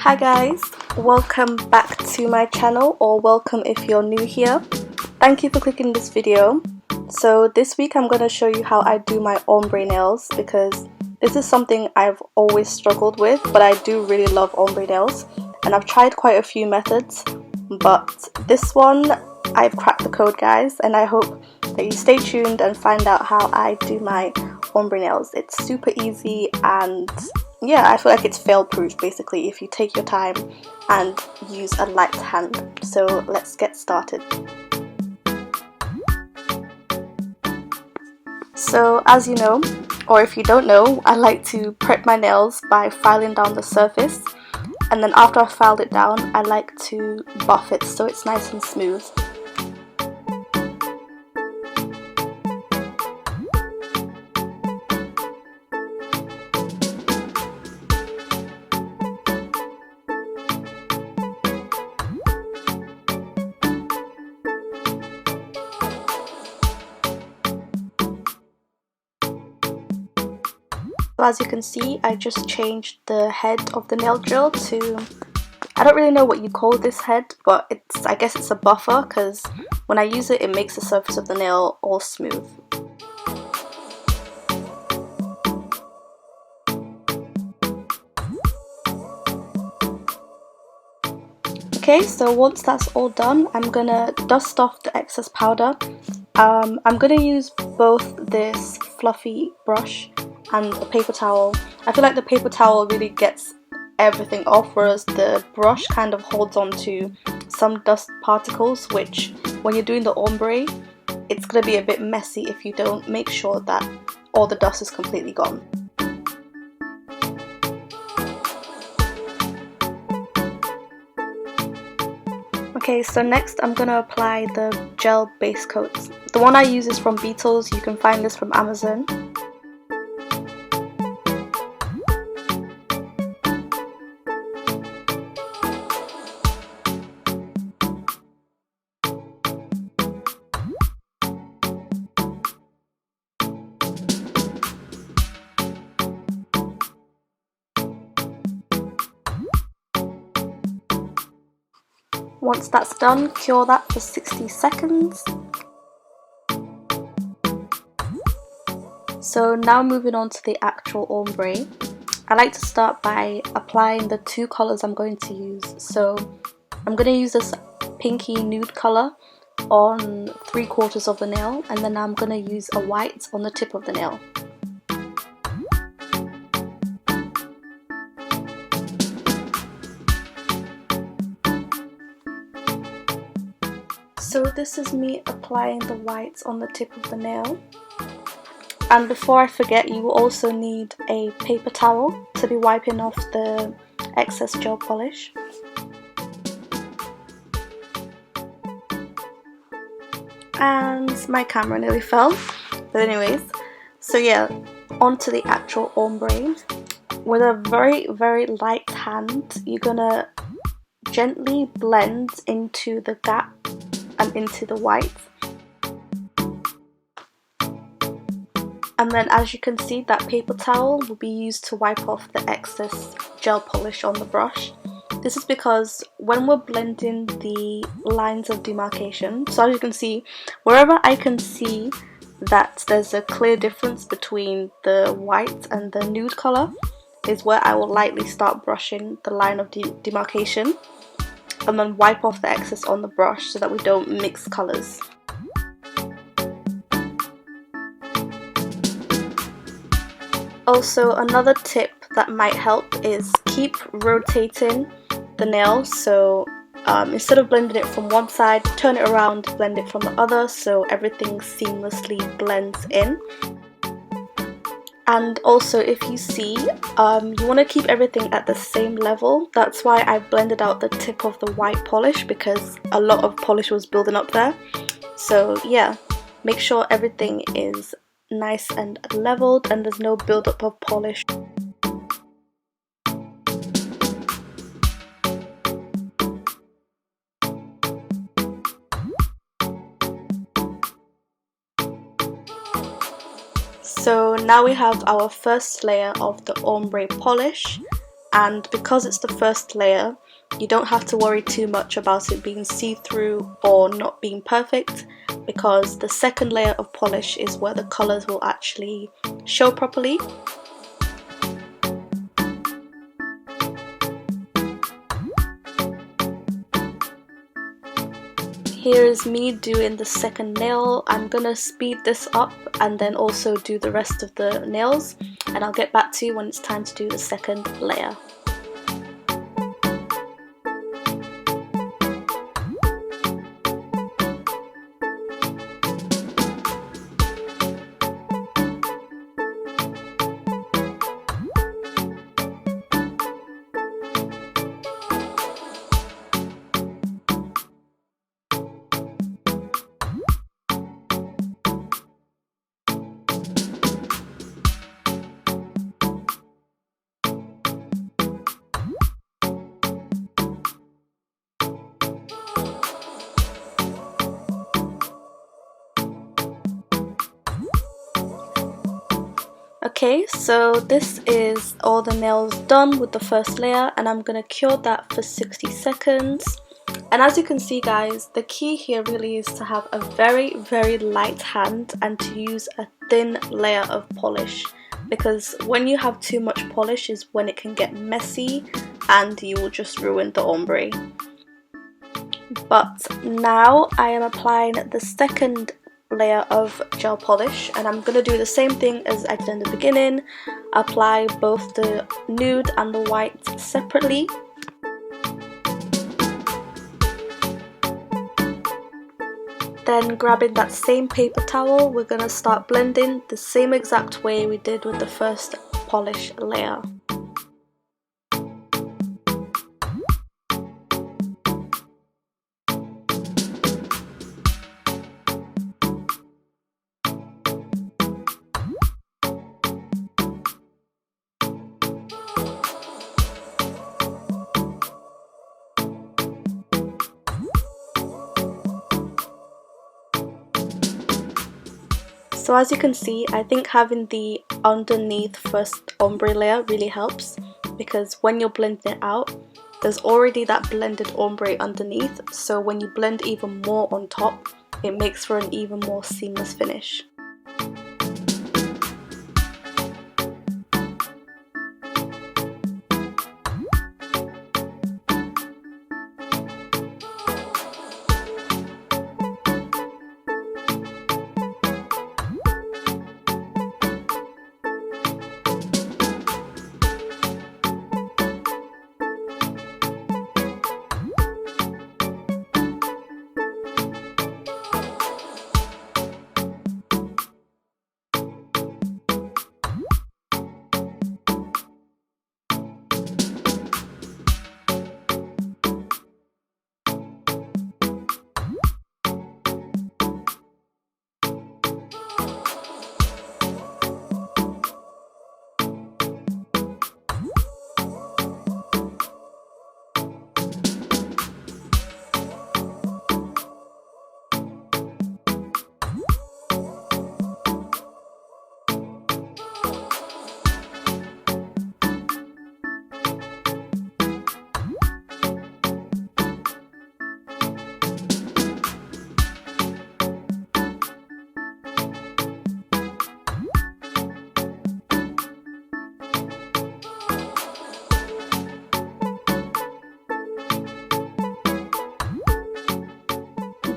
Hi guys, welcome back to my channel, or welcome if you're new here. Thank you for clicking this video. So this week I'm going to show you how I do my ombre nails, because this is something I've always struggled with, but I do really love ombre nails and I've tried quite a few methods, but this one I've cracked the code guys, and I hope that you stay tuned and find out how I do my ombre nails. It's super easy, and yeah, I feel like it's fail proof basically if you take your time and use a light hand. So let's get started. So as you know, or if you don't know, I like to prep my nails by filing down the surface, and then after I've filed it down I like to buff it so it's nice and smooth. So as you can see, I just changed the head of the nail drill to, I don't really know what you call this head, but I guess it's a buffer, because when I use it, it makes the surface of the nail all smooth. Okay, so once that's all done, I'm gonna dust off the excess powder. I'm gonna use both this fluffy brush and a paper towel. I feel like the paper towel really gets everything off, whereas the brush kind of holds on to some dust particles, which when you're doing the ombre, it's gonna be a bit messy if you don't make sure that all the dust is completely gone. Okay, so next I'm gonna apply the gel base coats. The one I use is from Beetles. You can find this from Amazon. Once that's done, cure that for 60 seconds. So now moving on to the actual ombre, I like to start by applying the two colours I'm going to use. So I'm going to use this pinky nude colour on 3/4 of the nail, and then I'm going to use a white on the tip of the nail. So this is me applying the whites on the tip of the nail. And before I forget, you will also need a paper towel to be wiping off the excess gel polish. And my camera nearly fell. But anyways, so yeah, onto the actual ombre. With a very light hand, you're gonna gently blend into the gap and into the white, and then as you can see, that paper towel will be used to wipe off the excess gel polish on the brush. This is because when we're blending the lines of demarcation, so as you can see, wherever I can see that there's a clear difference between the white and the nude color is where I will lightly start brushing the line of demarcation, and then wipe off the excess on the brush so that we don't mix colours. Also, another tip that might help is keep rotating the nail. So instead of blending it from one side, turn it around, blend it from the other, so everything seamlessly blends in. And also, if you see, you want to keep everything at the same level. That's why I blended out the tip of the white polish, because a lot of polish was building up there. So yeah, make sure everything is nice and leveled and there's no build-up of polish. So now we have our first layer of the ombre polish. and because it's the first layer, you don't have to worry too much about it being see-through or not being perfect, because the second layer of polish is where the colours will actually show properly. Here is me doing the second nail. I'm gonna speed this up and then also do the rest of the nails, and I'll get back to you when it's time to do the second layer. Okay, so this is all the nails done with the first layer, and I'm gonna cure that for 60 seconds. And as you can see guys, the key here really is to have a very light hand and to use a thin layer of polish, because when you have too much polish is when it can get messy and you will just ruin the ombre. But now I am applying the second layer of gel polish, and I'm going to do the same thing as I did in the beginning, apply both the nude and the white separately. Then grabbing that same paper towel, we're going to start blending the same exact way we did with the first polish layer. So as you can see, I think having the underneath first ombre layer really helps, because when you're blending it out, there's already that blended ombre underneath, so when you blend even more on top, it makes for an even more seamless finish.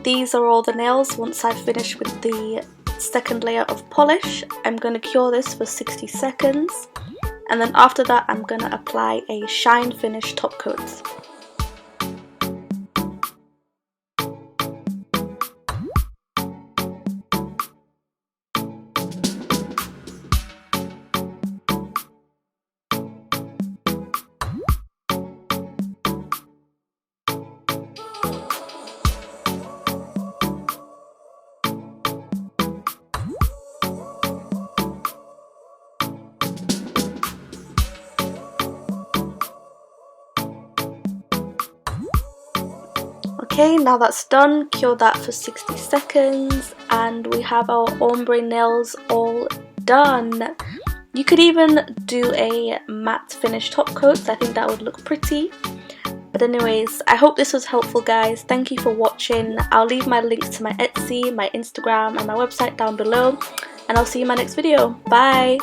These are all the nails. Once I've finished with the second layer of polish, I'm going to cure this for 60 seconds, and then after that I'm going to apply a shine finish top coat. Okay, now that's done, cure that for 60 seconds and we have our ombre nails all done. You could even do a matte finish top coat. I think that would look pretty. But anyways, I hope this was helpful, guys. Thank you for watching. I'll leave my links to my Etsy, my Instagram and my website down below, and I'll see you in my next video. Bye!